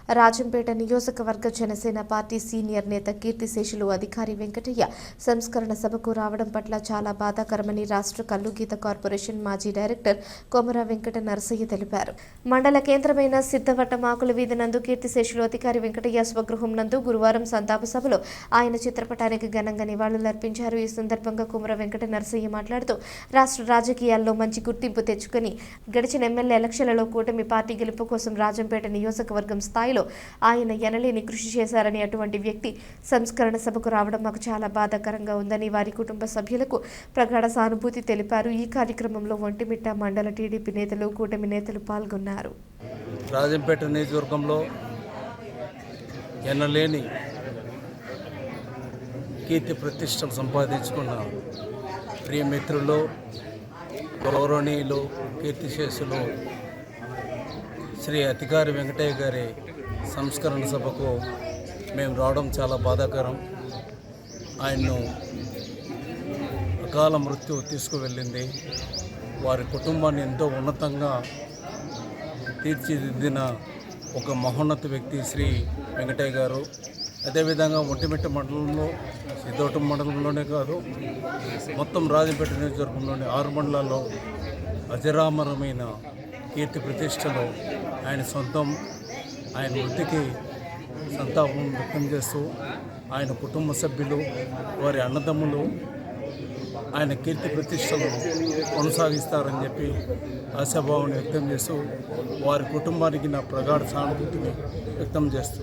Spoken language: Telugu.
రాజంపేట నియోజకవర్గ జనసేన పార్టీ సీనియర్ నేత కీర్తిశేషులు అధికారి వెంకటయ్య సంస్కరణ సభకు రావడం పట్ల చాలా బాధాకరమని రాష్ట్ర కల్లుగీత కార్పొరేషన్ మాజీ డైరెక్టర్ కొమర వెంకట నరసయ్య తెలిపారు. మండల కేంద్రమైన సిద్ధవట్టం ఆకుల వీధి నందు కీర్తిశేషులు అధికారి వెంకటయ్య స్వగృహం నందు గురువారం సంతాప సభలో ఆయన చిత్రపటానికి ఘనంగా నివాళులర్పించారు. ఈ సందర్భంగా కొమర వెంకట నరసయ్య మాట్లాడుతూ రాష్ట్ర రాజకీయాల్లో మంచి గుర్తింపు తెచ్చుకుని గడిచిన ఎమ్మెల్యే ఎలక్షన్లలో కూటమి పార్టీ గెలుపు కోసం రాజంపేట నియోజకవర్గం స్థాయిలో ఆయన ఎనలేని కృషి చేశారని, అటువంటి వ్యక్తి సంస్కరణ సభకు రావడం మాకు చాలా బాధాకరంగా ఉందని వారి కుటుంబ సభ్యులకు ప్రగాఢ సానుభూతి తెలిపారు. ఈ కార్యక్రమంలో ఒంటిమిట్ట మండల టీడీపీ నేతలు, కూటమి నేతలు పాల్గొన్నారు. రాజంపేట నియోజకవర్గంలో ఎనలేని కీర్తి ప్రతిష్టలు సంపాదించుకున్న ప్రియమిత్రులు, గౌరవనీయులు, కీర్తిశేషులు శ్రీ అధికారి వెంకటయ్య గారి సంస్కరణ సభకు మేము రావడం చాలా బాధాకరం. ఆయన్ను అకాల మృత్యు తీసుకువెళ్ళింది. వారి కుటుంబాన్ని ఎంతో ఉన్నతంగా తీర్చిదిద్దిన ఒక మహోన్నత వ్యక్తి శ్రీ వెంకటయ్య గారు. అదేవిధంగా ఒంటిమిట్ట మండలంలో, సిద్ధవటం మండలంలోనే కాదు, మొత్తం రాజంపేట నియోజకవర్గంలోని 6 మండలాల్లో అజరామరమైన కీర్తి ప్రతిష్టలు ఆయన సొంతం. ఆయన వృత్తికి సంతాపం వ్యక్తం చేస్తూ ఆయన కుటుంబ సభ్యులు, వారి అన్నదమ్ములు ఆయన కీర్తి ప్రతిష్టలు కొనసాగిస్తారని చెప్పి ఆశాభావాన్ని వ్యక్తం చేస్తూ వారి కుటుంబానికి నా ప్రగాఢ సానుభూతిని వ్యక్తం చేస్తూ